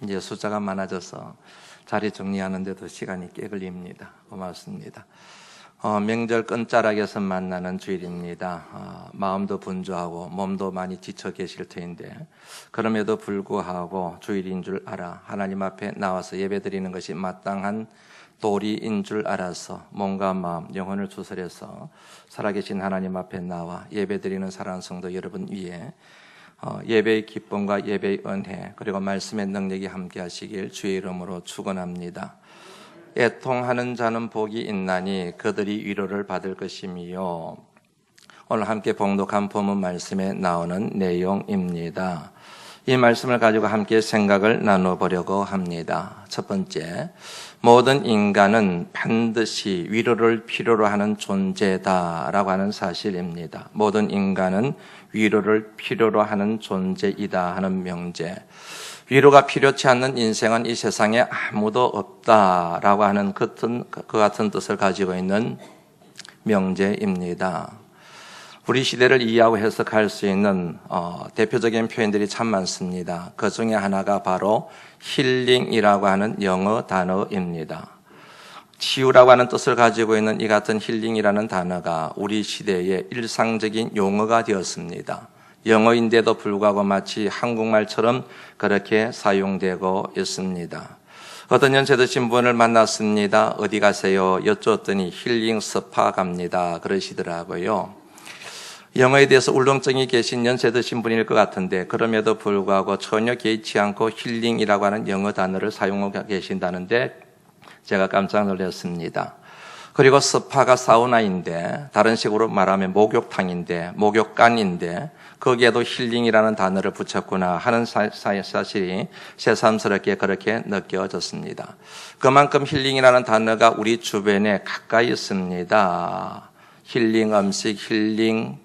이제 숫자가 많아져서 자리 정리하는데도 시간이 꽤 걸립니다. 고맙습니다. 명절 끝자락에서 만나는 주일입니다. 마음도 분주하고 몸도 많이 지쳐 계실 터인데 그럼에도 불구하고 주일인 줄 알아 하나님 앞에 나와서 예배드리는 것이 마땅한 도리인 줄 알아서 몸과 마음, 영혼을 추스려서 살아계신 하나님 앞에 나와 예배드리는 사랑하는 성도 여러분 위에 예배의 기쁨과 예배의 은혜 그리고 말씀의 능력이 함께 하시길 주의 이름으로 축원합니다. 애통하는 자는 복이 있나니 그들이 위로를 받을 것이며, 오늘 함께 봉독한 본문 말씀에 나오는 내용입니다. 이 말씀을 가지고 함께 생각을 나눠보려고 합니다. 첫 번째, 모든 인간은 반드시 위로를 필요로 하는 존재다라고 하는 사실입니다. 모든 인간은 위로를 필요로 하는 존재이다 하는 명제. 위로가 필요치 않는 인생은 이 세상에 아무도 없다라고 하는 그 같은 뜻을 가지고 있는 명제입니다. 우리 시대를 이해하고 해석할 수 있는 대표적인 표현들이 참 많습니다. 그 중에 하나가 바로 힐링이라고 하는 영어 단어입니다. 치유라고 하는 뜻을 가지고 있는 이 같은 힐링이라는 단어가 우리 시대의 일상적인 용어가 되었습니다. 영어인데도 불구하고 마치 한국말처럼 그렇게 사용되고 있습니다. 어떤 연세 드신 분을 만났습니다. 어디 가세요? 여쭈었더니 힐링 스파 갑니다. 그러시더라고요. 영어에 대해서 울렁증이 계신 연세 드신 분일 것 같은데 그럼에도 불구하고 전혀 개의치 않고 힐링이라고 하는 영어 단어를 사용하고 계신다는데 제가 깜짝 놀랐습니다. 그리고 스파가 사우나인데 다른 식으로 말하면 목욕탕인데 목욕간인데 거기에도 힐링이라는 단어를 붙였구나 하는 사실이 새삼스럽게 그렇게 느껴졌습니다. 그만큼 힐링이라는 단어가 우리 주변에 가까이 있습니다. 힐링 음식, 힐링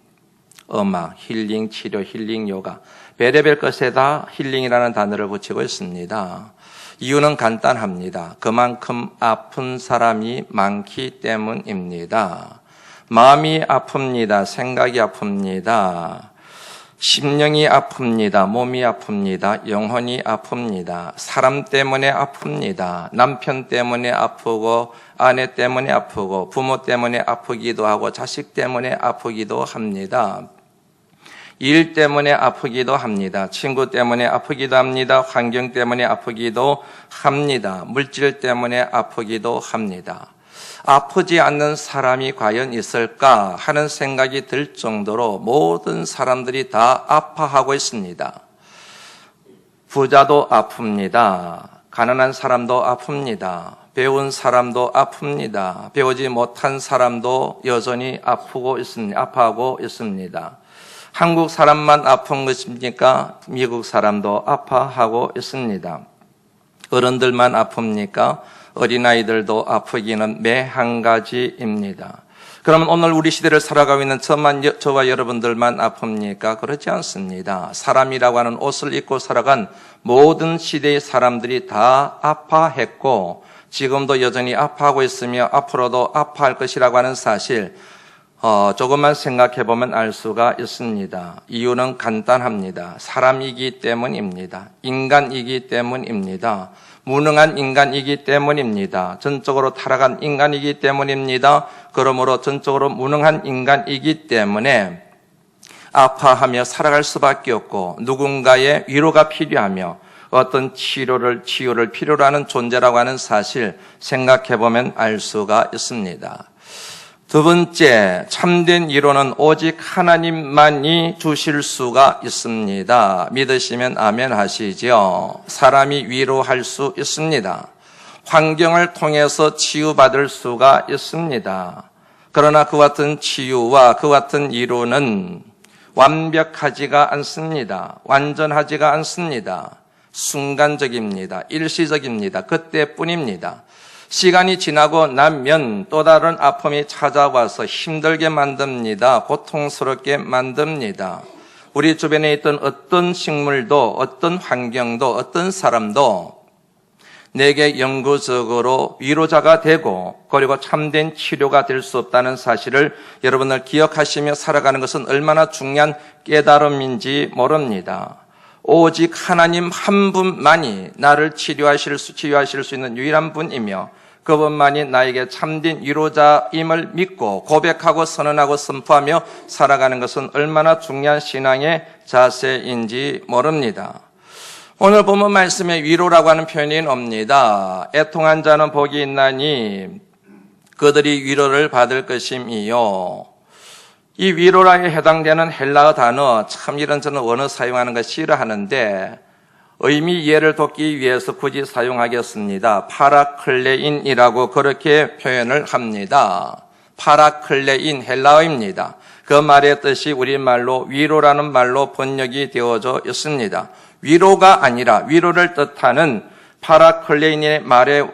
음악, 힐링 치료, 힐링 요가 별의별 것에다 힐링이라는 단어를 붙이고 있습니다. 이유는 간단합니다. 그만큼 아픈 사람이 많기 때문입니다. 마음이 아픕니다. 생각이 아픕니다. 심령이 아픕니다. 몸이 아픕니다. 영혼이 아픕니다. 사람 때문에 아픕니다. 남편 때문에 아프고 아내 때문에 아프고 부모 때문에 아프기도 하고 자식 때문에 아프기도 합니다. 일 때문에 아프기도 합니다. 친구 때문에 아프기도 합니다. 환경 때문에 아프기도 합니다. 물질 때문에 아프기도 합니다. 아프지 않는 사람이 과연 있을까 하는 생각이 들 정도로 모든 사람들이 다 아파하고 있습니다. 부자도 아픕니다. 가난한 사람도 아픕니다. 배운 사람도 아픕니다. 배우지 못한 사람도 여전히 아파하고 있습니다. 한국 사람만 아픈 것입니까? 미국 사람도 아파하고 있습니다. 어른들만 아픕니까? 어린아이들도 아프기는 매 한 가지입니다. 그러면 오늘 우리 시대를 살아가고 있는 저와 여러분들만 아픕니까? 그렇지 않습니다. 사람이라고 하는 옷을 입고 살아간 모든 시대의 사람들이 다 아파했고 지금도 여전히 아파하고 있으며 앞으로도 아파할 것이라고 하는 사실 조금만 생각해보면 알 수가 있습니다. 이유는 간단합니다. 사람이기 때문입니다. 인간이기 때문입니다. 무능한 인간이기 때문입니다. 전적으로 타락한 인간이기 때문입니다. 그러므로 전적으로 무능한 인간이기 때문에 아파하며 살아갈 수밖에 없고 누군가의 위로가 필요하며 어떤 치유를 필요로 하는 존재라고 하는 사실 생각해보면 알 수가 있습니다. 두 번째, 참된 위로는 오직 하나님만이 주실 수가 있습니다. 믿으시면 아멘 하시죠. 사람이 위로할 수 있습니다. 환경을 통해서 치유받을 수가 있습니다. 그러나 그와 같은 치유와 그와 같은 위로는 완벽하지가 않습니다. 완전하지가 않습니다. 순간적입니다. 일시적입니다. 그때뿐입니다. 시간이 지나고 나면 또 다른 아픔이 찾아와서 힘들게 만듭니다. 고통스럽게 만듭니다. 우리 주변에 있던 어떤 식물도 어떤 환경도 어떤 사람도 내게 영구적으로 위로자가 되고 그리고 참된 치료가 될 수 없다는 사실을 여러분들 기억하시며 살아가는 것은 얼마나 중요한 깨달음인지 모릅니다. 오직 하나님 한 분만이 나를 치유하실 수 있는 유일한 분이며 그분만이 나에게 참된 위로자임을 믿고 고백하고 선언하고 선포하며 살아가는 것은 얼마나 중요한 신앙의 자세인지 모릅니다. 오늘 본문 말씀에 위로라고 하는 표현이 옵니다. 애통한 자는 복이 있나니 그들이 위로를 받을 것임이요. 이 위로라에 해당되는 헬라어 단어, 참 이런 저는 원어 사용하는 거 싫어하는데 의미 이해를 돕기 위해서 굳이 사용하겠습니다. 파라클레인이라고 그렇게 표현을 합니다. 파라클레인 헬라어입니다. 그 말의 뜻이 우리말로 위로라는 말로 번역이 되어져 있습니다. 위로가 아니라 위로를 뜻하는 파라클레인의 말의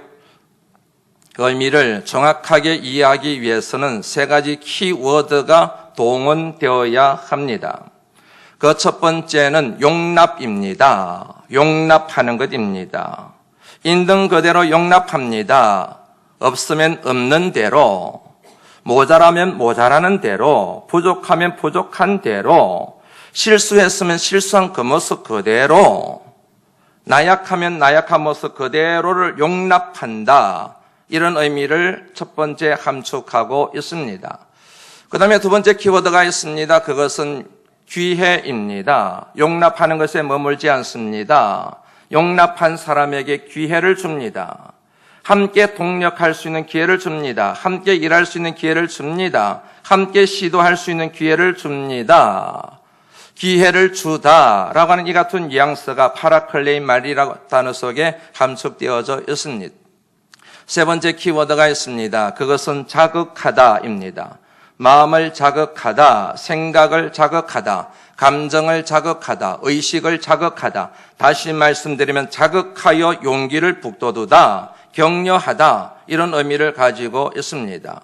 의미를 정확하게 이해하기 위해서는 세 가지 키워드가 동원되어야 합니다. 그 첫 번째는 용납입니다. 용납하는 것입니다. 있는 그대로 용납합니다. 없으면 없는 대로, 모자라면 모자라는 대로, 부족하면 부족한 대로, 실수했으면 실수한 그 모습 그대로, 나약하면 나약한 모습 그대로를 용납한다. 이런 의미를 첫 번째 함축하고 있습니다. 그 다음에 두 번째 키워드가 있습니다. 그것은 기회입니다. 용납하는 것에 머물지 않습니다. 용납한 사람에게 기회를 줍니다. 함께 동력할 수 있는 기회를 줍니다. 함께 일할 수 있는 기회를 줍니다. 함께 시도할 수 있는 기회를 줍니다. 기회를 주다라고 하는 이 같은 뉘앙스가 파라클레인 말이라고 단어 속에 함축되어져 있습니다. 세 번째 키워드가 있습니다. 그것은 자극하다입니다. 마음을 자극하다, 생각을 자극하다, 감정을 자극하다, 의식을 자극하다. 다시 말씀드리면 자극하여 용기를 북돋우다, 격려하다 이런 의미를 가지고 있습니다.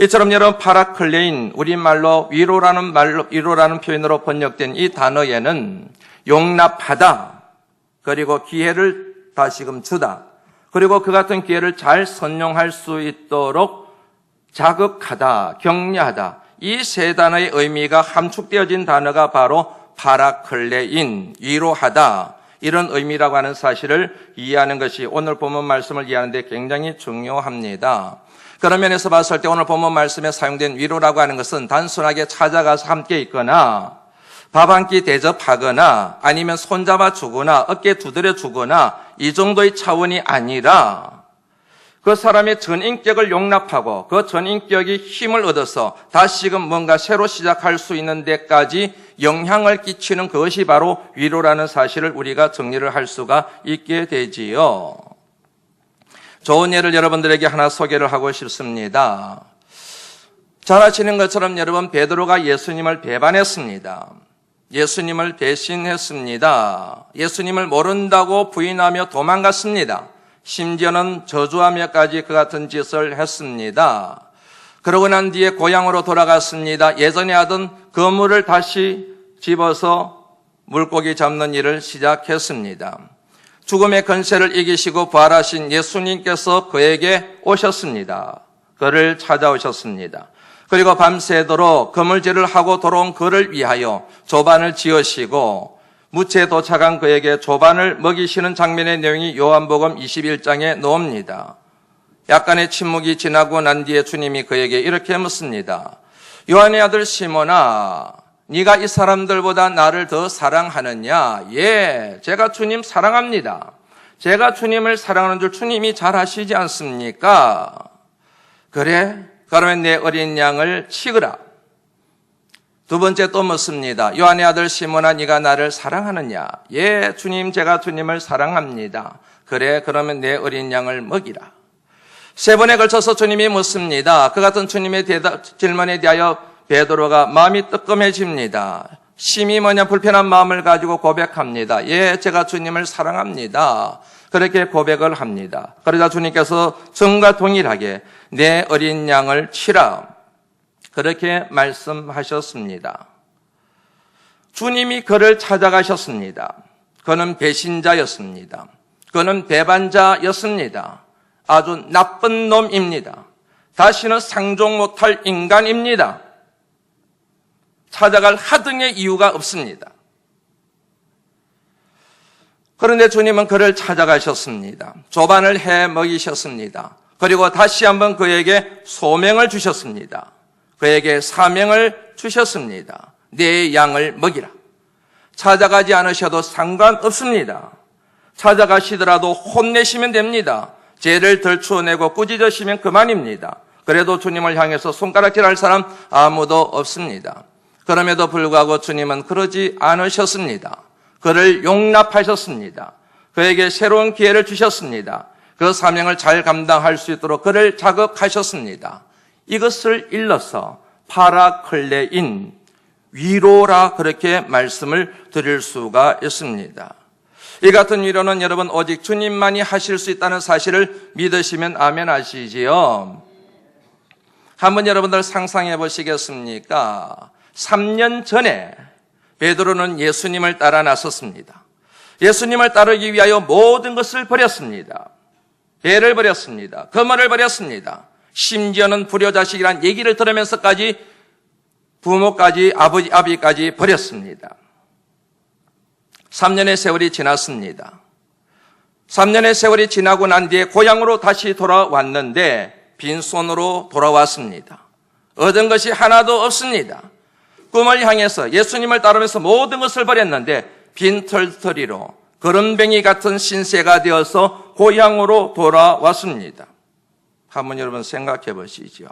이처럼 여러분 파라클레인 우리말로 위로라는 표현으로 번역된 이 단어에는 용납하다 그리고 기회를 다시금 주다 그리고 그 같은 기회를 잘 선용할 수 있도록 자극하다, 격려하다 이 세 단어의 의미가 함축되어진 단어가 바로 파라클레인, 위로하다 이런 의미라고 하는 사실을 이해하는 것이 오늘 본문 말씀을 이해하는 데 굉장히 중요합니다. 그런 면에서 봤을 때 오늘 본문 말씀에 사용된 위로라고 하는 것은 단순하게 찾아가서 함께 있거나 밥 한 끼 대접하거나 아니면 손잡아 주거나 어깨 두드려 주거나 이 정도의 차원이 아니라 그 사람의 전인격을 용납하고 그 전인격이 힘을 얻어서 다시금 뭔가 새로 시작할 수 있는 데까지 영향을 끼치는 그것이 바로 위로라는 사실을 우리가 정리를 할 수가 있게 되지요. 좋은 예를 여러분들에게 하나 소개를 하고 싶습니다. 잘 아시는 것처럼 여러분 베드로가 예수님을 배반했습니다. 예수님을 배신했습니다. 예수님을 모른다고 부인하며 도망갔습니다. 심지어는 저주하며까지 그 같은 짓을 했습니다. 그러고 난 뒤에 고향으로 돌아갔습니다. 예전에 하던 그물을 다시 집어서 물고기 잡는 일을 시작했습니다. 죽음의 권세를 이기시고 부활하신 예수님께서 그에게 오셨습니다. 그를 찾아오셨습니다. 그리고 밤새도록 그물질을 하고 돌아온 그를 위하여 조반을 지으시고 무채에 도착한 그에게 조반을 먹이시는 장면의 내용이 요한복음 21장에 나옵니다. 약간의 침묵이 지나고 난 뒤에 주님이 그에게 이렇게 묻습니다. 요한의 아들 시몬아, 네가 이 사람들보다 나를 더 사랑하느냐? 예, 제가 주님 사랑합니다. 제가 주님을 사랑하는 줄 주님이 잘 아시지 않습니까? 그래? 그러면 내 어린 양을 치거라. 두 번째 또 묻습니다. 요한의 아들 시몬아, 네가 나를 사랑하느냐? 예, 주님, 제가 주님을 사랑합니다. 그래, 그러면 내 어린 양을 먹이라. 세 번에 걸쳐서 주님이 묻습니다. 그 같은 주님의 질문에 대하여 베드로가 마음이 뜨끔해집니다. 심히 불편한 마음을 가지고 고백합니다. 예, 제가 주님을 사랑합니다. 그렇게 고백을 합니다. 그러자 주님께서 전과 동일하게 내 어린 양을 치라. 그렇게 말씀하셨습니다. 주님이 그를 찾아가셨습니다. 그는 배신자였습니다. 그는 배반자였습니다. 아주 나쁜 놈입니다. 다시는 상종 못할 인간입니다. 찾아갈 하등의 이유가 없습니다. 그런데 주님은 그를 찾아가셨습니다. 조반을 해 먹이셨습니다. 그리고 다시 한번 그에게 소명을 주셨습니다. 그에게 사명을 주셨습니다. 내 양을 먹이라. 찾아가지 않으셔도 상관없습니다. 찾아가시더라도 혼내시면 됩니다. 죄를 덜추어내고 꾸짖으시면 그만입니다. 그래도 주님을 향해서 손가락질할 사람 아무도 없습니다. 그럼에도 불구하고 주님은 그러지 않으셨습니다. 그를 용납하셨습니다. 그에게 새로운 기회를 주셨습니다. 그 사명을 잘 감당할 수 있도록 그를 자극하셨습니다. 이것을 일러서 파라클레인, 위로라 그렇게 말씀을 드릴 수가 있습니다. 이 같은 위로는 여러분 오직 주님만이 하실 수 있다는 사실을 믿으시면 아멘 하시지요. 한번 여러분들 상상해 보시겠습니까? 3년 전에 베드로는 예수님을 따라 나섰습니다. 예수님을 따르기 위하여 모든 것을 버렸습니다. 배를 버렸습니다. 거머를 버렸습니다. 심지어는 불효자식이란 얘기를 들으면서까지 부모까지 아버지까지 버렸습니다. 3년의 세월이 지났습니다. 3년의 세월이 지나고 난 뒤에 고향으로 다시 돌아왔는데 빈손으로 돌아왔습니다. 얻은 것이 하나도 없습니다. 꿈을 향해서 예수님을 따르면서 모든 것을 버렸는데 빈털터리로 거름뱅이 같은 신세가 되어서 고향으로 돌아왔습니다. 한번 여러분 생각해 보시죠.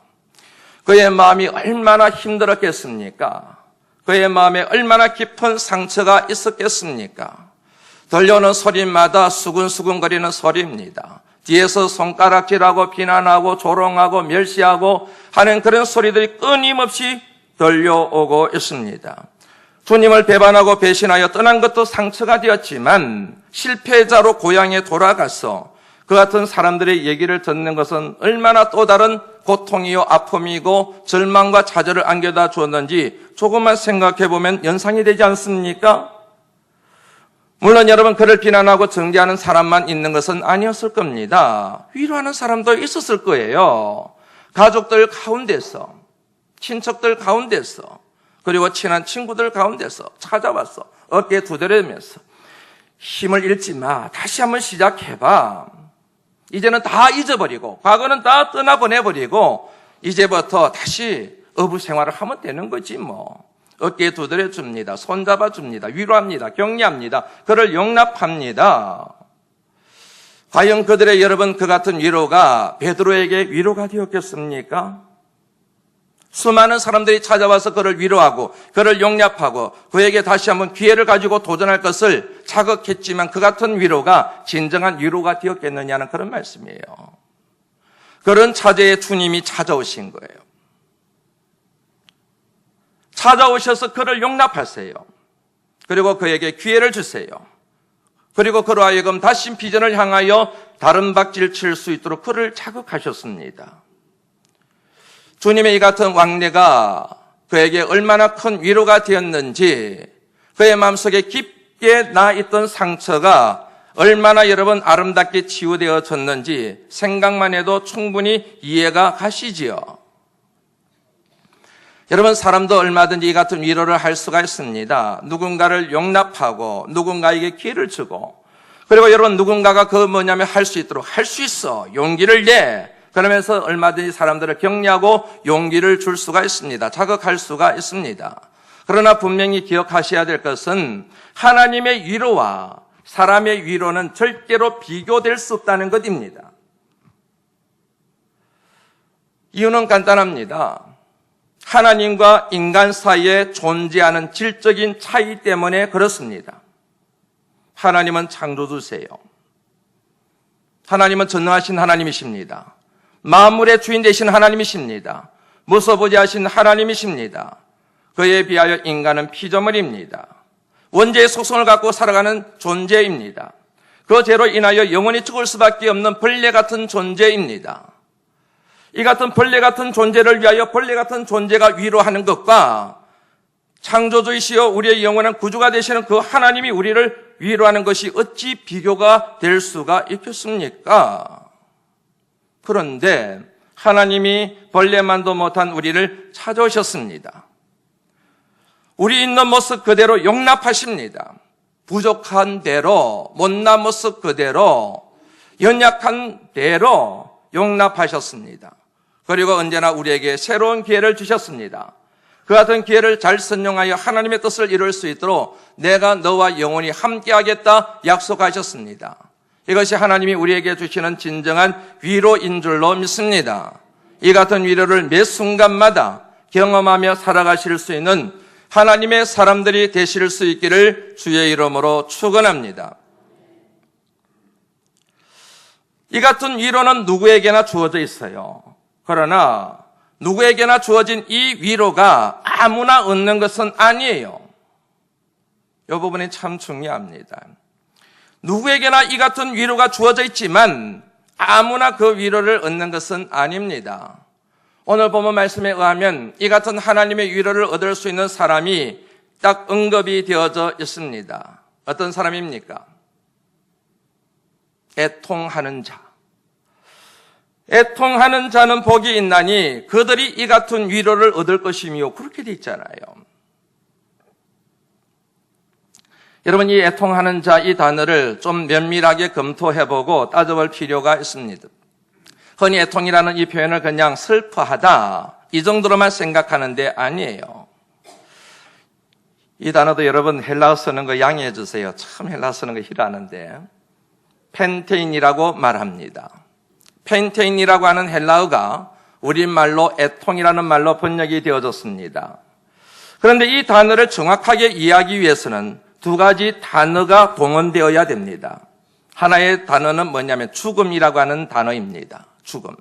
그의 마음이 얼마나 힘들었겠습니까? 그의 마음에 얼마나 깊은 상처가 있었겠습니까? 들려오는 소리마다 수근수근거리는 소리입니다. 뒤에서 손가락질하고 비난하고 조롱하고 멸시하고 하는 그런 소리들이 끊임없이 들려오고 있습니다. 주님을 배반하고 배신하여 떠난 것도 상처가 되었지만 실패자로 고향에 돌아가서 그 같은 사람들의 얘기를 듣는 것은 얼마나 또 다른 고통이요 아픔이고 절망과 좌절을 안겨다 주었는지 조금만 생각해 보면 연상이 되지 않습니까? 물론 여러분 그를 비난하고 정죄하는 사람만 있는 것은 아니었을 겁니다. 위로하는 사람도 있었을 거예요. 가족들 가운데서, 친척들 가운데서, 그리고 친한 친구들 가운데서 찾아와서 어깨에 두드리면서 힘을 잃지 마. 다시 한번 시작해봐. 이제는 다 잊어버리고 과거는 다 떠나보내버리고 이제부터 다시 어부 생활을 하면 되는 거지 뭐. 어깨에 두드려 줍니다. 손잡아 줍니다. 위로합니다. 격려합니다. 그를 용납합니다. 과연 그들의 여러분 그 같은 위로가 베드로에게 위로가 되었겠습니까? 수많은 사람들이 찾아와서 그를 위로하고 그를 용납하고 그에게 다시 한번 기회를 가지고 도전할 것을 자극했지만 그 같은 위로가 진정한 위로가 되었겠느냐는 그런 말씀이에요. 그런 차제의 주님이 찾아오신 거예요. 찾아오셔서 그를 용납하세요. 그리고 그에게 기회를 주세요. 그리고 그로 하여금 다시 비전을 향하여 다른 박질 칠 수 있도록 그를 자극하셨습니다. 주님의 이 같은 왕래가 그에게 얼마나 큰 위로가 되었는지, 그의 마음속에 깊게 나있던 상처가 얼마나 여러분 아름답게 치유되어졌는지 생각만 해도 충분히 이해가 가시지요. 여러분 사람도 얼마든지 이 같은 위로를 할 수가 있습니다. 누군가를 용납하고 누군가에게 기회를 주고, 그리고 여러분 누군가가 그 뭐냐면 할 수 있도록 할 수 있어, 용기를 내, 그러면서 얼마든지 사람들을 격려하고 용기를 줄 수가 있습니다. 자극할 수가 있습니다. 그러나 분명히 기억하셔야 될 것은 하나님의 위로와 사람의 위로는 절대로 비교될 수 없다는 것입니다. 이유는 간단합니다. 하나님과 인간 사이에 존재하는 질적인 차이 때문에 그렇습니다. 하나님은 창조주세요. 하나님은 전능하신 하나님이십니다. 만물의 주인 되신 하나님이십니다. 무소부지하신 하나님이십니다. 그에 비하여 인간은 피조물입니다. 원죄의 속성을 갖고 살아가는 존재입니다. 그 죄로 인하여 영원히 죽을 수밖에 없는 벌레 같은 존재입니다. 이 같은 벌레 같은 존재를 위하여 벌레 같은 존재가 위로하는 것과 창조주이시여 우리의 영원한 구주가 되시는 그 하나님이 우리를 위로하는 것이 어찌 비교가 될 수가 있겠습니까? 그런데 하나님이 벌레만도 못한 우리를 찾아오셨습니다. 우리 있는 모습 그대로 용납하십니다. 부족한 대로, 못난 모습 그대로, 연약한 대로 용납하셨습니다. 그리고 언제나 우리에게 새로운 기회를 주셨습니다. 그 같은 기회를 잘 선용하여 하나님의 뜻을 이룰 수 있도록 내가 너와 영원히 함께하겠다 약속하셨습니다. 이것이 하나님이 우리에게 주시는 진정한 위로인 줄로 믿습니다. 이 같은 위로를 매 순간마다 경험하며 살아가실 수 있는 하나님의 사람들이 되실 수 있기를 주의 이름으로 축원합니다. 이 같은 위로는 누구에게나 주어져 있어요. 그러나 누구에게나 주어진 이 위로가 아무나 얻는 것은 아니에요. 이 부분이 참 중요합니다. 누구에게나 이 같은 위로가 주어져 있지만 아무나 그 위로를 얻는 것은 아닙니다. 오늘 본문 말씀에 의하면 이 같은 하나님의 위로를 얻을 수 있는 사람이 딱 언급이 되어져 있습니다. 어떤 사람입니까? 애통하는 자. 애통하는 자는 복이 있나니 그들이 이 같은 위로를 얻을 것이며, 그렇게 돼 있잖아요. 여러분, 이 애통하는 자, 이 단어를 좀 면밀하게 검토해보고 따져볼 필요가 있습니다. 흔히 애통이라는 이 표현을 그냥 슬퍼하다, 이 정도로만 생각하는데 아니에요. 이 단어도 여러분 헬라어 쓰는 거 양해해 주세요. 참 헬라어 쓰는 거 싫어하는데. 펜테인이라고 말합니다. 펜테인이라고 하는 헬라어가 우리말로 애통이라는 말로 번역이 되어졌습니다. 그런데 이 단어를 정확하게 이해하기 위해서는 두 가지 단어가 동원되어야 됩니다. 하나의 단어는 뭐냐면 죽음이라고 하는 단어입니다. 죽음.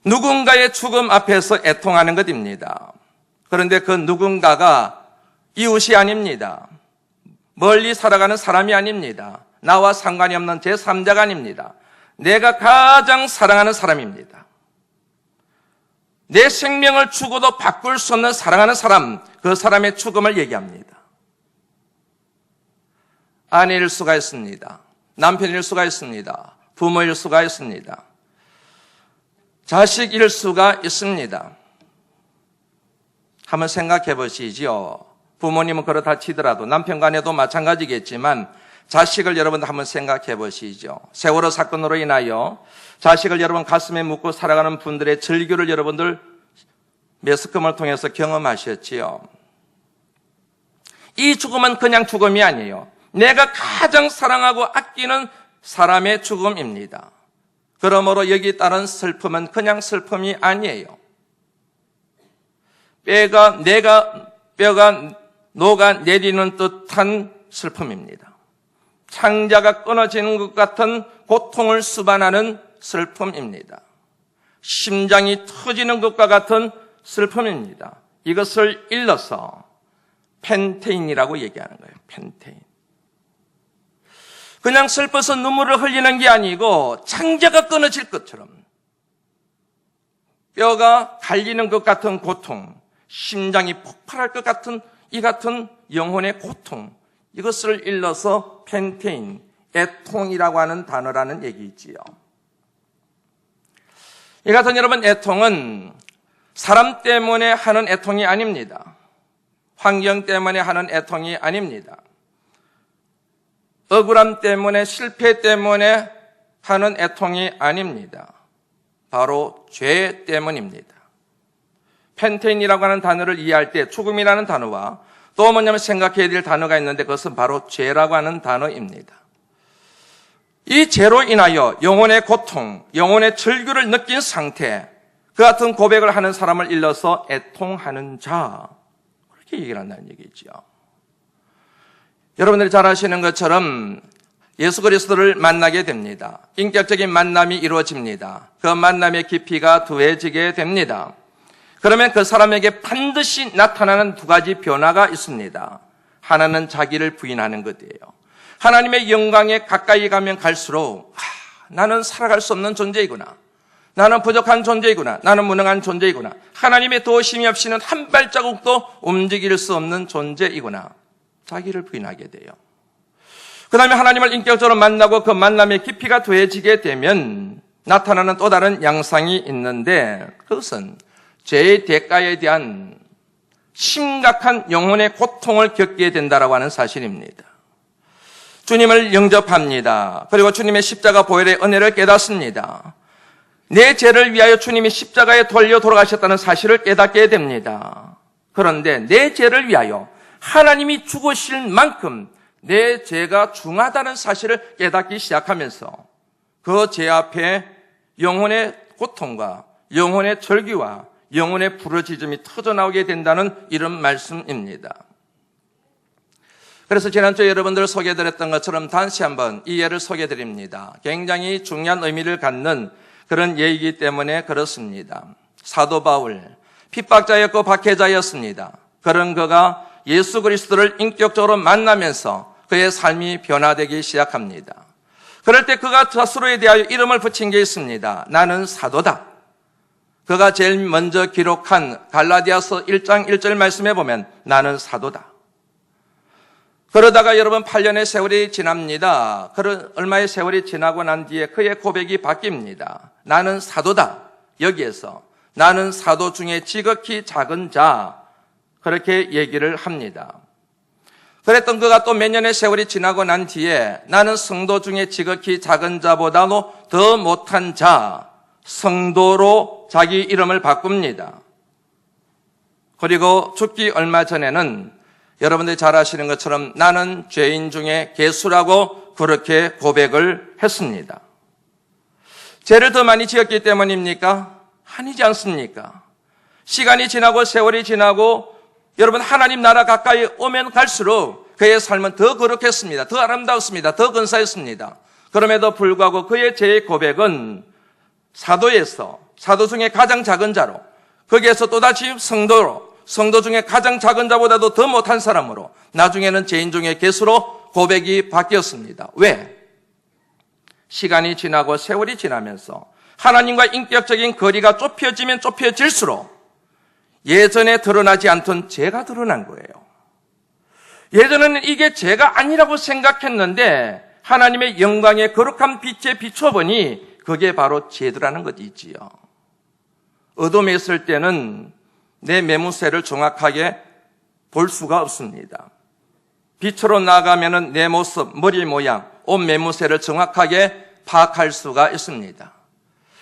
누군가의 죽음 앞에서 애통하는 것입니다. 그런데 그 누군가가 이웃이 아닙니다. 멀리 살아가는 사람이 아닙니다. 나와 상관이 없는 제3자가 아닙니다. 내가 가장 사랑하는 사람입니다. 내 생명을 주고도 바꿀 수 없는 사랑하는 사람, 그 사람의 죽음을 얘기합니다. 아내일 수가 있습니다. 남편일 수가 있습니다. 부모일 수가 있습니다. 자식일 수가 있습니다. 한번 생각해 보시죠. 부모님은 그렇다 치더라도 남편 간에도 마찬가지겠지만 자식을 여러분 한번 생각해 보시죠. 세월호 사건으로 인하여 자식을 여러분 가슴에 묻고 살아가는 분들의 절규를 여러분들 매스컴을 통해서 경험하셨지요. 이 죽음은 그냥 죽음이 아니에요. 내가 가장 사랑하고 아끼는 사람의 죽음입니다. 그러므로 여기 따른 슬픔은 그냥 슬픔이 아니에요. 뼈가 녹아내리는 듯한 슬픔입니다. 창자가 끊어지는 것 같은 고통을 수반하는 슬픔입니다. 심장이 터지는 것과 같은 슬픔입니다. 이것을 일러서 펜테인이라고 얘기하는 거예요. 펜테인. 그냥 슬퍼서 눈물을 흘리는 게 아니고 창자가 끊어질 것처럼 뼈가 갈리는 것 같은 고통, 심장이 폭발할 것 같은 이 같은 영혼의 고통, 이것을 일러서 펜테인, 애통이라고 하는 단어라는 얘기지요. 이 같은 여러분 애통은 사람 때문에 하는 애통이 아닙니다. 환경 때문에 하는 애통이 아닙니다. 억울함 때문에, 실패 때문에 하는 애통이 아닙니다. 바로 죄 때문입니다. 펜테인이라고 하는 단어를 이해할 때 죽음이라는 단어와 또 뭐냐면 생각해야 될 단어가 있는데 그것은 바로 죄라고 하는 단어입니다. 이 죄로 인하여 영혼의 고통, 영혼의 절규를 느낀 상태, 그 같은 고백을 하는 사람을 일러서 애통하는 자, 그렇게 얘기를 한다는 얘기죠. 여러분들이 잘 아시는 것처럼 예수 그리스도를 만나게 됩니다. 인격적인 만남이 이루어집니다. 그 만남의 깊이가 더해지게 됩니다. 그러면 그 사람에게 반드시 나타나는 두 가지 변화가 있습니다. 하나는 자기를 부인하는 것이에요. 하나님의 영광에 가까이 가면 갈수록 나는 살아갈 수 없는 존재이구나. 나는 부족한 존재이구나. 나는 무능한 존재이구나. 하나님의 도우심이 없이는 한 발자국도 움직일 수 없는 존재이구나. 자기를 부인하게 돼요. 그 다음에 하나님을 인격적으로 만나고 그 만남의 깊이가 더해지게 되면 나타나는 또 다른 양상이 있는데 그것은 죄의 대가에 대한 심각한 영혼의 고통을 겪게 된다라고 하는 사실입니다. 주님을 영접합니다. 그리고 주님의 십자가 보혈의 은혜를 깨닫습니다. 내 죄를 위하여 주님이 십자가에 돌려 돌아가셨다는 사실을 깨닫게 됩니다. 그런데 내 죄를 위하여 하나님이 죽으실 만큼 내 죄가 중하다는 사실을 깨닫기 시작하면서 그 죄 앞에 영혼의 고통과 영혼의 절규와 영혼의 부르짖음이 터져나오게 된다는 이런 말씀입니다. 그래서 지난주에 여러분들 소개해드렸던 것처럼 다시 한번 이 예를 소개해드립니다. 굉장히 중요한 의미를 갖는 그런 예이기 때문에 그렇습니다. 사도 바울, 핍박자였고 박해자였습니다. 그런 그가 예수 그리스도를 인격적으로 만나면서 그의 삶이 변화되기 시작합니다. 그럴 때 그가 스스로에 대하여 이름을 붙인 게 있습니다. 나는 사도다. 그가 제일 먼저 기록한 갈라디아서 1장 1절 말씀에 보면 나는 사도다. 그러다가 여러분 8년의 세월이 지납니다. 얼마의 세월이 지나고 난 뒤에 그의 고백이 바뀝니다. 나는 사도다. 여기에서 나는 사도 중에 지극히 작은 자, 그렇게 얘기를 합니다. 그랬던 그가 또 몇 년의 세월이 지나고 난 뒤에 나는 성도 중에 지극히 작은 자보다도 더 못한 자, 성도로 자기 이름을 바꿉니다. 그리고 죽기 얼마 전에는 여러분들이 잘 아시는 것처럼 나는 죄인 중에 괴수라고 그렇게 고백을 했습니다. 죄를 더 많이 지었기 때문입니까? 아니지 않습니까? 시간이 지나고 세월이 지나고 여러분 하나님 나라 가까이 오면 갈수록 그의 삶은 더 거룩했습니다. 더 아름다웠습니다. 더 근사했습니다. 그럼에도 불구하고 그의 죄의 고백은 사도 중에 가장 작은 자로, 거기에서 또다시 성도 중에 가장 작은 자보다도 더 못한 사람으로, 나중에는 죄인 중에 괴수로 고백이 바뀌었습니다. 왜? 시간이 지나고 세월이 지나면서 하나님과 인격적인 거리가 좁혀지면 좁혀질수록 예전에 드러나지 않던 죄가 드러난 거예요. 예전에는 이게 죄가 아니라고 생각했는데 하나님의 영광의 거룩한 빛에 비춰보니 그게 바로 죄더라는 것이지요. 어둠에 있을 때는 내 매무새를 정확하게 볼 수가 없습니다. 빛으로 나가면은 내 모습, 머리 모양, 옷 매무새를 정확하게 파악할 수가 있습니다.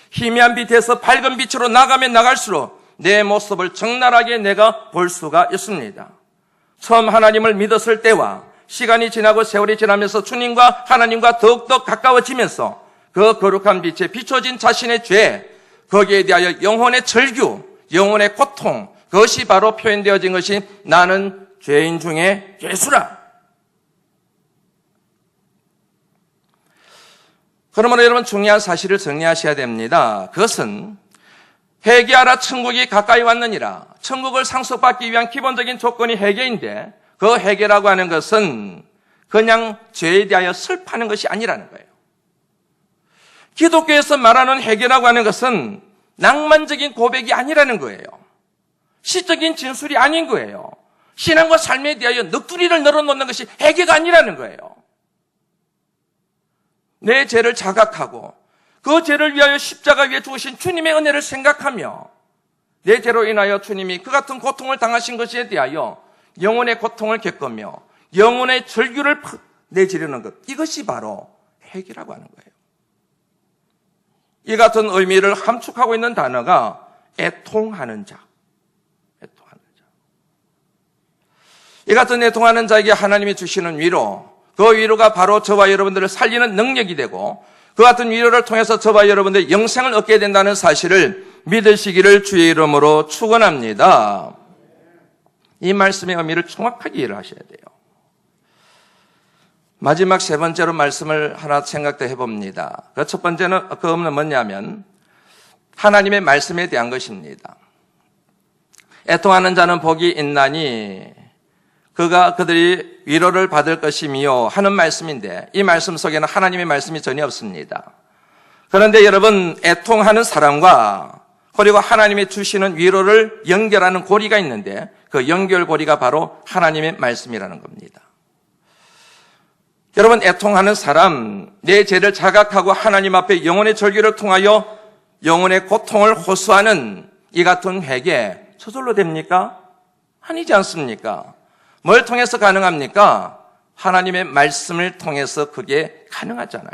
희미한 빛에서 밝은 빛으로 나가면 나갈수록 내 모습을 적나라하게 내가 볼 수가 있습니다. 처음 하나님을 믿었을 때와 시간이 지나고 세월이 지나면서 주님과 하나님과 더욱더 가까워지면서 그 거룩한 빛에 비춰진 자신의 죄, 거기에 대하여 영혼의 절규, 영혼의 고통, 그것이 바로 표현되어진 것이 나는 죄인 중에 괴수라. 그러므로 여러분 중요한 사실을 정리하셔야 됩니다. 그것은 회개하라 천국이 가까이 왔느니라. 천국을 상속받기 위한 기본적인 조건이 회개인데 그 회개라고 하는 것은 그냥 죄에 대하여 슬퍼하는 것이 아니라는 거예요. 기독교에서 말하는 회개라고 하는 것은 낭만적인 고백이 아니라는 거예요. 시적인 진술이 아닌 거예요. 신앙과 삶에 대하여 넋두리를 늘어놓는 것이 회개가 아니라는 거예요. 내 죄를 자각하고 그 죄를 위하여 십자가 위에 죽으신 주님의 은혜를 생각하며 내 죄로 인하여 주님이 그 같은 고통을 당하신 것에 대하여 영혼의 고통을 겪으며 영혼의 절규를 내지르는 것, 이것이 바로 회개라고 하는 거예요. 이 같은 의미를 함축하고 있는 단어가 애통하는 자. 애통하는 자. 이 같은 애통하는 자에게 하나님이 주시는 위로, 그 위로가 바로 저와 여러분들을 살리는 능력이 되고 그 같은 위로를 통해서 저와 여러분들의 영생을 얻게 된다는 사실을 믿으시기를 주의 이름으로 축원합니다. 이 말씀의 의미를 정확하게 이해를 하셔야 돼요. 마지막 세 번째로 말씀을 하나 생각도 해봅니다. 그 첫 번째는 그거는 뭐냐면 하나님의 말씀에 대한 것입니다. 애통하는 자는 복이 있나니 그들이 위로를 받을 것이며 하는 말씀인데 이 말씀 속에는 하나님의 말씀이 전혀 없습니다. 그런데 여러분, 애통하는 사람과 그리고 하나님이 주시는 위로를 연결하는 고리가 있는데 그 연결고리가 바로 하나님의 말씀이라는 겁니다. 여러분, 애통하는 사람, 내 죄를 자각하고 하나님 앞에 영혼의 절규를 통하여 영혼의 고통을 호소하는 이 같은 회개 저절로 됩니까? 아니지 않습니까? 뭘 통해서 가능합니까? 하나님의 말씀을 통해서 그게 가능하잖아요.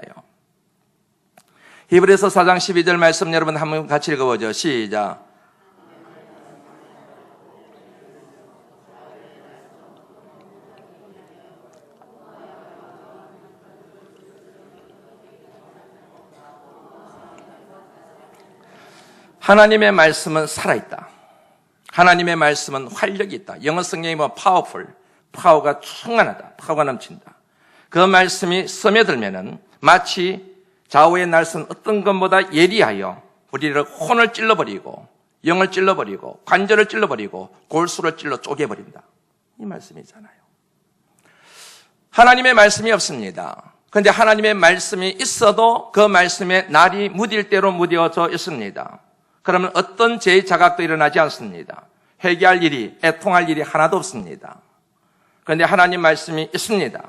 히브리서 4장 12절 말씀 여러분 한번 같이 읽어보죠. 시작. 하나님의 말씀은 살아있다. 하나님의 말씀은 활력이 있다. 영어 성경이 뭐 powerful, 파워가 충만하다. 파워가 넘친다. 그 말씀이 스며들면은 마치 좌우의 날선 어떤 것보다 예리하여 우리를 혼을 찔러버리고 영을 찔러버리고 관절을 찔러버리고 골수를 찔러 쪼개버린다. 이 말씀이잖아요. 하나님의 말씀이 없습니다. 그런데 하나님의 말씀이 있어도 그 말씀에 날이 무딜 대로 무뎌져 있습니다. 그러면 어떤 죄의 자각도 일어나지 않습니다. 회개할 일이, 애통할 일이 하나도 없습니다. 그런데 하나님 말씀이 있습니다.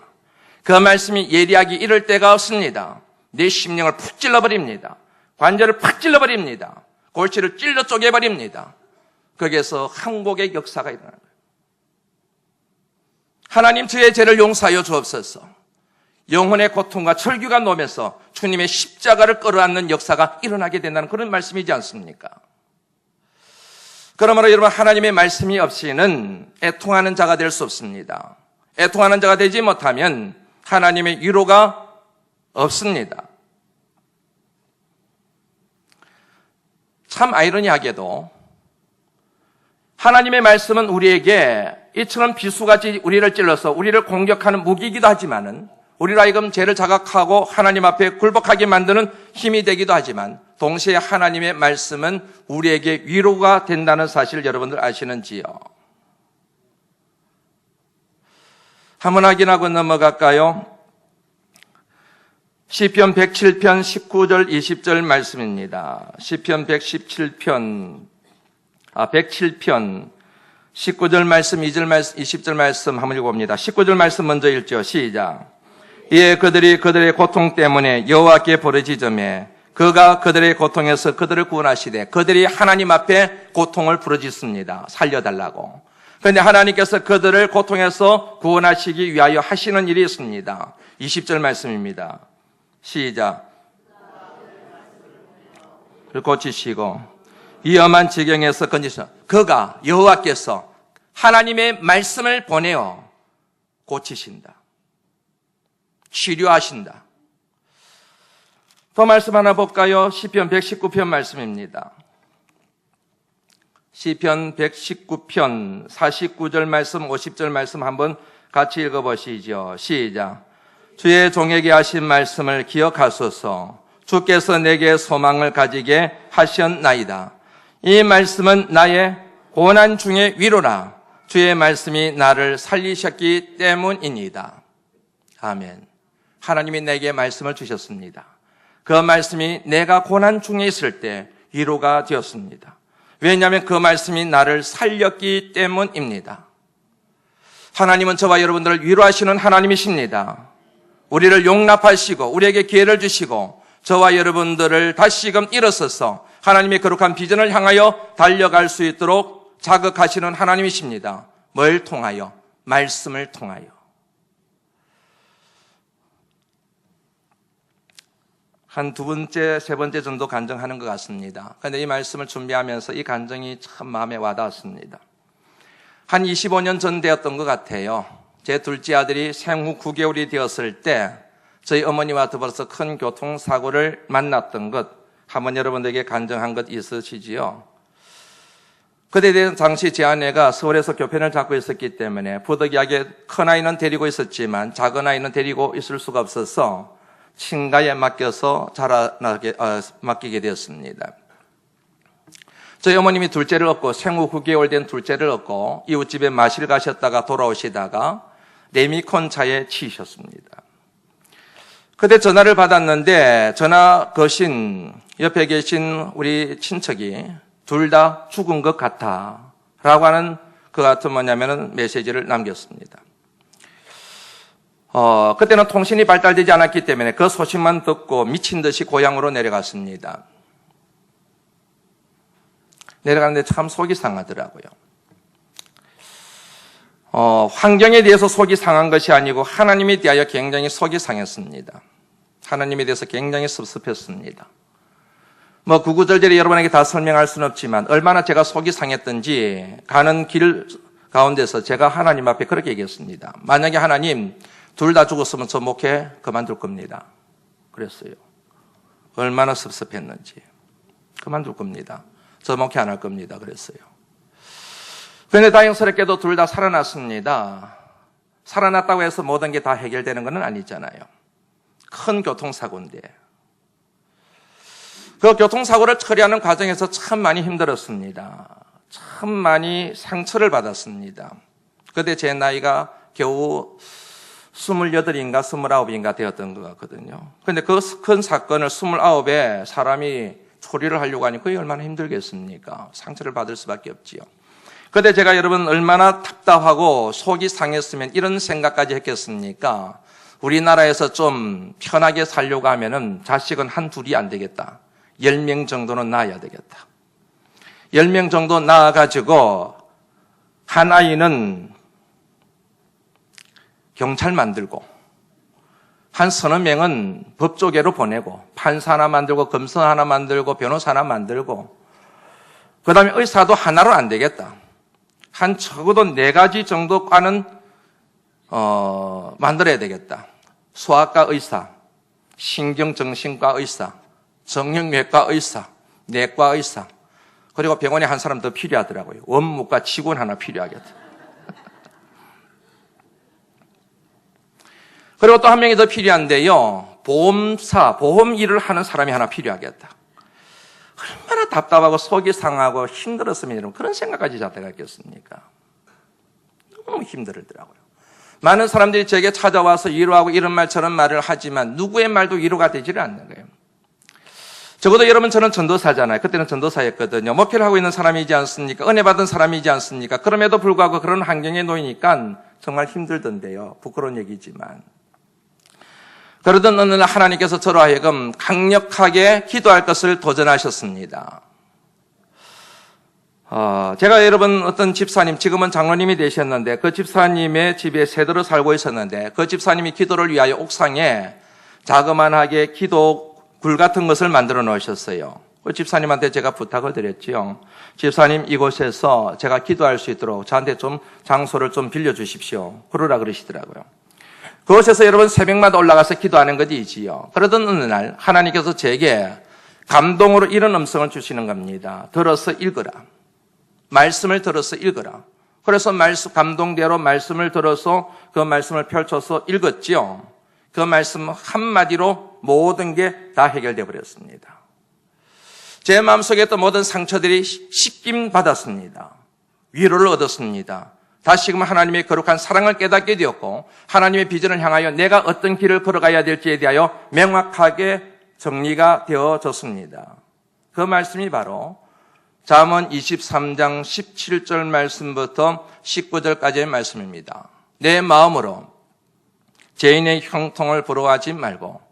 그 말씀이 예리하기 이를 데가 없습니다. 내 심령을 푹 찔러버립니다. 관절을 팍 찔러버립니다. 골치를 찔러 쪼개버립니다. 거기에서 항복의 역사가 일어나는 거예요. 하나님 저의 죄를 용서하여 주옵소서. 영혼의 고통과 철규가 놓으면서 주님의 십자가를 끌어안는 역사가 일어나게 된다는 그런 말씀이지 않습니까? 그러므로 여러분 하나님의 말씀이 없이는 애통하는 자가 될 수 없습니다. 애통하는 자가 되지 못하면 하나님의 위로가 없습니다. 참 아이러니하게도 하나님의 말씀은 우리에게 이처럼 비수같이 우리를 찔러서 우리를 공격하는 무기이기도 하지만은 우리로 하여금 죄를 자각하고 하나님 앞에 굴복하게 만드는 힘이 되기도 하지만 동시에 하나님의 말씀은 우리에게 위로가 된다는 사실 여러분들 아시는지요? 한번 확인하고 넘어갈까요? 시편 107편 19절 20절 말씀입니다. 시편 107편 19절 말씀 2절 말씀 20절 말씀 한번 읽어봅니다. 19절 말씀 먼저 읽죠. 시작. 이에 그들이 그들의 고통 때문에 여호와께 부르짖으매 그가 그들의 고통에서 그들을 구원하시되 그들이 하나님 앞에 고통을 부르짖습니다. 살려달라고. 그런데 하나님께서 그들을 고통에서 구원하시기 위하여 하시는 일이 있습니다. 20절 말씀입니다. 시작. 고치시고 위험한 지경에서 건지시고 그가 여호와께서 하나님의 말씀을 보내어 고치신다. 치료하신다. 더 말씀 하나 볼까요? 시편 119편 말씀입니다. 시편 119편 49절 말씀 50절 말씀 한번 같이 읽어보시죠. 시작. 주의 종에게 하신 말씀을 기억하소서. 주께서 내게 소망을 가지게 하셨나이다. 이 말씀은 나의 고난 중의 위로라. 주의 말씀이 나를 살리셨기 때문입니다. 아멘. 하나님이 내게 말씀을 주셨습니다. 그 말씀이 내가 고난 중에 있을 때 위로가 되었습니다. 왜냐하면 그 말씀이 나를 살렸기 때문입니다. 하나님은 저와 여러분들을 위로하시는 하나님이십니다. 우리를 용납하시고 우리에게 기회를 주시고 저와 여러분들을 다시금 일어서서 하나님의 거룩한 비전을 향하여 달려갈 수 있도록 자극하시는 하나님이십니다. 뭘 통하여? 말씀을 통하여. 한 두 번째, 세 번째 정도 간증하는 것 같습니다. 그런데 이 말씀을 준비하면서 이 간증이 참 마음에 와닿았습니다. 한 25년 전 되었던 것 같아요. 제 둘째 아들이 생후 9개월이 되었을 때 저희 어머니와 더불어서 큰 교통사고를 만났던 것 한번 여러분들에게 간증한 것 있으시지요? 그때 당시 제 아내가 서울에서 교편을 잡고 있었기 때문에 부득이하게 큰 아이는 데리고 있었지만 작은 아이는 데리고 있을 수가 없어서 친가에 맡겨서 맡기게 되었습니다. 저희 어머님이 둘째를 얻고 생후 9개월 된 둘째를 얻고 이웃집에 마실 가셨다가 돌아오시다가 레미콘 차에 치이셨습니다. 그때 전화를 받았는데 전화 거신 옆에 계신 우리 친척이 둘 다 죽은 것 같아 라고 하는 그 같은 뭐냐면은 메시지를 남겼습니다. 그때는 통신이 발달되지 않았기 때문에 그 소식만 듣고 미친 듯이 고향으로 내려갔습니다. 내려가는데 참 속이 상하더라고요. 환경에 대해서 속이 상한 것이 아니고 하나님에 대하여 굉장히 속이 상했습니다. 하나님에 대해서 굉장히 섭섭했습니다. 구구절절히 여러분에게 다 설명할 수는 없지만 얼마나 제가 속이 상했던지 가는 길 가운데서 제가 하나님 앞에 그렇게 얘기했습니다. 만약에 하나님 둘 다 죽었으면 저 목회 그만둘 겁니다. 그랬어요. 얼마나 섭섭했는지. 그만둘 겁니다. 저 목회 안 할 겁니다. 그랬어요. 그런데 다행스럽게도 둘 다 살아났습니다. 살아났다고 해서 모든 게 다 해결되는 건 아니잖아요. 큰 교통사고인데. 그 교통사고를 처리하는 과정에서 참 많이 힘들었습니다. 참 많이 상처를 받았습니다. 그때 제 나이가 겨우 28인가 29인가 되었던 것 같거든요. 그런데 그 큰 사건을 29에 사람이 처리를 하려고 하니 그게 얼마나 힘들겠습니까? 상처를 받을 수밖에 없지요. 그때 제가 여러분 얼마나 답답하고 속이 상했으면 이런 생각까지 했겠습니까? 우리나라에서 좀 편하게 살려고 하면은 자식은 한 둘이 안 되겠다. 10명 정도는 낳아야 되겠다. 10명 정도 낳아가지고 한 아이는 경찰 만들고 한 서너 명은 법조계로 보내고 판사 하나 만들고 검사 하나 만들고 변호사 하나 만들고 그 다음에 의사도 하나로 안 되겠다. 한 적어도 4가지 정도 과는 만들어야 되겠다. 소아과 의사, 신경정신과 의사, 정형외과 의사, 내과 의사, 그리고 병원에 한 사람 더 필요하더라고요. 원무과 직원 하나 필요하겠다. 그리고 또 한 명이 더 필요한데요. 보험사, 보험 일을 하는 사람이 하나 필요하겠다. 얼마나 답답하고 속이 상하고 힘들었으면 여러분 그런 생각까지 자다가 있겠습니까? 너무 힘들더라고요. 많은 사람들이 제게 찾아와서 위로하고 이런 말 저런 말을 하지만 누구의 말도 위로가 되지를 않는 거예요. 적어도 여러분 저는 전도사잖아요. 그때는 전도사였거든요. 목회를 하고 있는 사람이지 않습니까? 은혜 받은 사람이지 않습니까? 그럼에도 불구하고 그런 환경에 놓이니까 정말 힘들던데요. 부끄러운 얘기지만. 그러던 어느 날 하나님께서 저로 하여금 강력하게 기도할 것을 도전하셨습니다. 제가 여러분 어떤 집사님, 지금은 장로님이 되셨는데 그 집사님의 집에 세대로 살고 있었는데 그 집사님이 기도를 위하여 옥상에 자그만하게 기도굴 같은 것을 만들어 놓으셨어요. 그 집사님한테 제가 부탁을 드렸지요. 집사님 이곳에서 제가 기도할 수 있도록 저한테 좀 장소를 좀 빌려주십시오. 그러라 그러시더라고요. 그곳에서 여러분 새벽마다 올라가서 기도하는 것이지요. 그러던 어느 날 하나님께서 제게 감동으로 이런 음성을 주시는 겁니다. 들어서 읽어라. 말씀을 들어서 읽어라. 그래서 감동대로 말씀을 들어서 그 말씀을 펼쳐서 읽었지요. 그 말씀 한마디로 모든 게 다 해결되어 버렸습니다. 제 마음속에 있던 모든 상처들이 씻김 받았습니다. 위로를 얻었습니다. 다시금 하나님의 거룩한 사랑을 깨닫게 되었고 하나님의 비전을 향하여 내가 어떤 길을 걸어가야 될지에 대하여 명확하게 정리가 되어졌습니다. 그 말씀이 바로 잠언 23장 17절 말씀부터 19절까지의 말씀입니다. 내 마음으로 죄인의 형통을 부러워하지 말고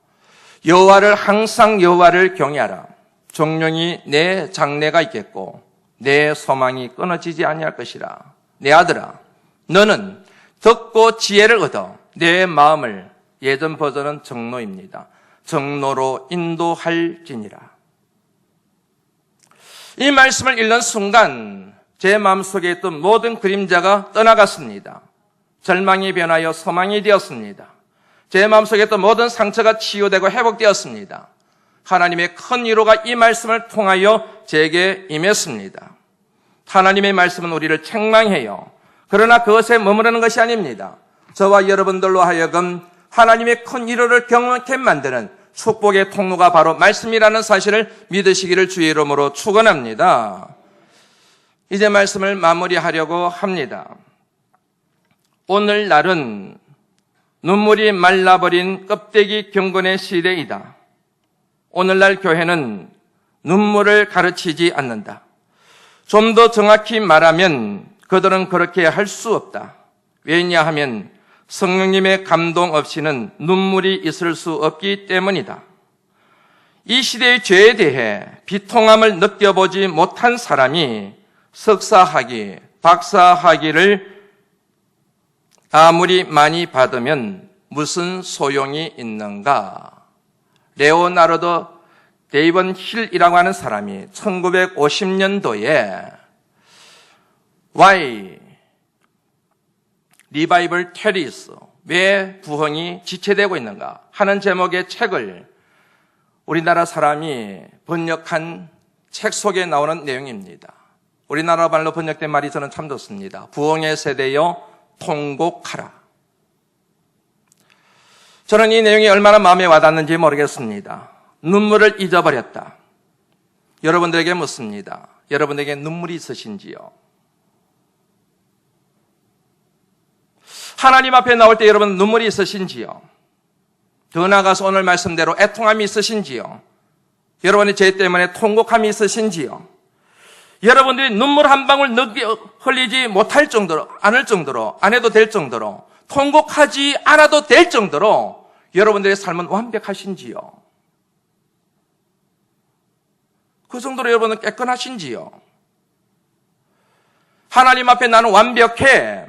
항상 여호와를 경외하라. 종령이 내 장래가 있겠고 내 소망이 끊어지지 아니할 것이라. 내 아들아, 너는 듣고 지혜를 얻어 내 마음을, 예전 버전은 정로입니다. 정로로 인도할지니라. 이 말씀을 읽는 순간 제 마음속에 있던 모든 그림자가 떠나갔습니다. 절망이 변하여 소망이 되었습니다. 제 마음속에 있던 모든 상처가 치유되고 회복되었습니다. 하나님의 큰 위로가 이 말씀을 통하여 제게 임했습니다. 하나님의 말씀은 우리를 책망해요. 그러나 그것에 머무르는 것이 아닙니다. 저와 여러분들로 하여금 하나님의 큰 위로를 경험하게 만드는 축복의 통로가 바로 말씀이라는 사실을 믿으시기를 주의 이름으로 축원합니다. 이제 말씀을 마무리하려고 합니다. 오늘날은 눈물이 말라버린 껍데기 경건의 시대이다. 오늘날 교회는 눈물을 가르치지 않는다. 좀 더 정확히 말하면 그들은 그렇게 할 수 없다. 왜냐하면 성령님의 감동 없이는 눈물이 있을 수 없기 때문이다. 이 시대의 죄에 대해 비통함을 느껴보지 못한 사람이 석사학위, 박사학위를 아무리 많이 받으면 무슨 소용이 있는가? 레오나르도 데이번 힐이라고 하는 사람이 1950년도에 Why Revival Tarries, 왜 부흥이 지체되고 있는가 하는 제목의 책을 우리나라 사람이 번역한 책 속에 나오는 내용입니다. 우리나라 말로 번역된 말이 저는 참 좋습니다. 부흥의 세대여 통곡하라. 저는 이 내용이 얼마나 마음에 와닿는지 모르겠습니다. 눈물을 잊어버렸다. 여러분들에게 묻습니다. 여러분에게 눈물이 있으신지요? 하나님 앞에 나올 때 여러분 눈물이 있으신지요? 더 나아가서 오늘 말씀대로 애통함이 있으신지요? 여러분의 죄 때문에 통곡함이 있으신지요? 여러분들이 눈물 한 방울 흘리지 못할 정도로, 않을 정도로, 안 해도 될 정도로, 통곡하지 않아도 될 정도로 여러분들의 삶은 완벽하신지요? 그 정도로 여러분은 깨끗하신지요? 하나님 앞에 나는 완벽해.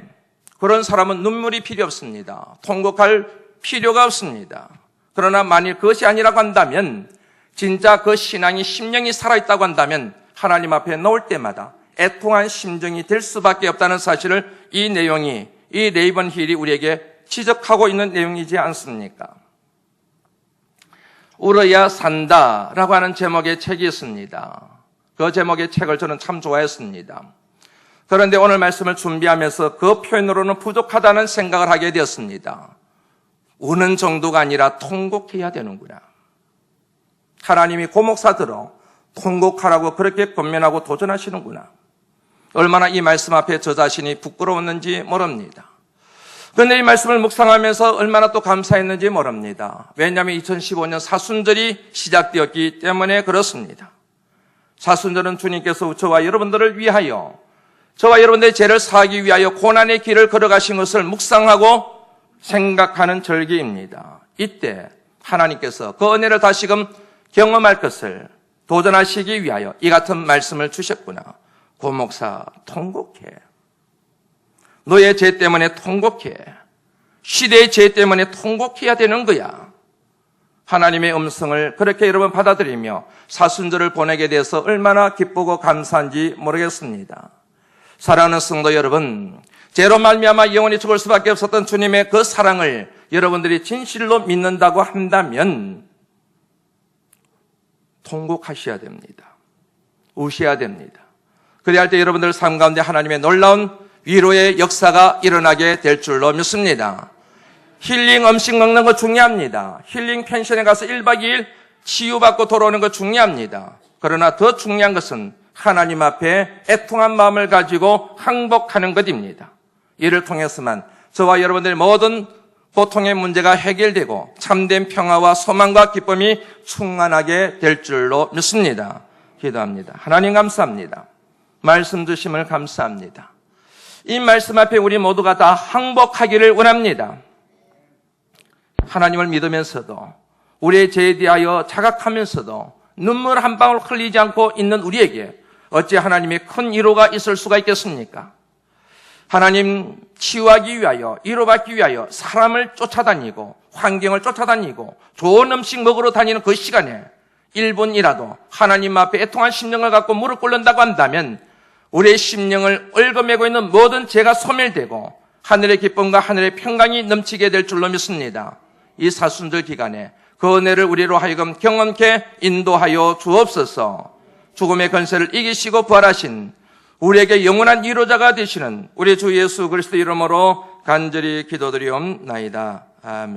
그런 사람은 눈물이 필요 없습니다. 통곡할 필요가 없습니다. 그러나 만일 그것이 아니라고 한다면, 진짜 그 신앙이 심령이 살아있다고 한다면 하나님 앞에 나올 때마다 애통한 심정이 될 수밖에 없다는 사실을 이 내용이, 이 레이번 힐이 우리에게 지적하고 있는 내용이지 않습니까? 울어야 산다라고 하는 제목의 책이 있습니다. 그 제목의 책을 저는 참 좋아했습니다. 그런데 오늘 말씀을 준비하면서 그 표현으로는 부족하다는 생각을 하게 되었습니다. 우는 정도가 아니라 통곡해야 되는구나. 하나님이 고목사들어 통곡하라고 그렇게 권면하고 도전하시는구나. 얼마나 이 말씀 앞에 저 자신이 부끄러웠는지 모릅니다. 그런데 이 말씀을 묵상하면서 얼마나 또 감사했는지 모릅니다. 왜냐하면 2015년 사순절이 시작되었기 때문에 그렇습니다. 사순절은 주님께서 저와 여러분들을 위하여, 저와 여러분들의 죄를 사하기 위하여 고난의 길을 걸어가신 것을 묵상하고 생각하는 절기입니다. 이때 하나님께서 그 은혜를 다시금 경험할 것을 도전하시기 위하여 이 같은 말씀을 주셨구나. 고목사 통곡해. 너의 죄 때문에 통곡해. 시대의 죄 때문에 통곡해야 되는 거야. 하나님의 음성을 그렇게 여러분 받아들이며 사순절을 보내게 돼서 얼마나 기쁘고 감사한지 모르겠습니다. 사랑하는 성도 여러분, 죄로 말미암아 영원히 죽을 수밖에 없었던 주님의 그 사랑을 여러분들이 진실로 믿는다고 한다면 통곡하셔야 됩니다. 우셔야 됩니다. 그래야 할 때 여러분들 삶 가운데 하나님의 놀라운 위로의 역사가 일어나게 될 줄로 믿습니다. 힐링 음식 먹는 거 중요합니다. 힐링 펜션에 가서 1박 2일 치유받고 돌아오는 거 중요합니다. 그러나 더 중요한 것은 하나님 앞에 애통한 마음을 가지고 항복하는 것입니다. 이를 통해서만 저와 여러분들의 모든 고통의 문제가 해결되고 참된 평화와 소망과 기쁨이 충만하게 될 줄로 믿습니다. 기도합니다. 하나님 감사합니다. 말씀 주심을 감사합니다. 이 말씀 앞에 우리 모두가 다 항복하기를 원합니다. 하나님을 믿으면서도 우리의 죄에 대하여 자각하면서도 눈물 한 방울 흘리지 않고 있는 우리에게 어찌 하나님의 큰 위로가 있을 수가 있겠습니까? 하나님 치유하기 위하여, 위로받기 위하여 사람을 쫓아다니고 환경을 쫓아다니고 좋은 음식 먹으러 다니는 그 시간에 1분이라도 하나님 앞에 애통한 심령을 갖고 무릎 꿇는다고 한다면 우리의 심령을 얽어매고 있는 모든 죄가 소멸되고 하늘의 기쁨과 하늘의 평강이 넘치게 될 줄로 믿습니다. 이 사순절 기간에 그 은혜를 우리로 하여금 경험케 인도하여 주옵소서. 죽음의 권세를 이기시고 부활하신 우리에게 영원한 위로자가 되시는 우리 주 예수 그리스도 이름으로 간절히 기도드리옵나이다. 아멘.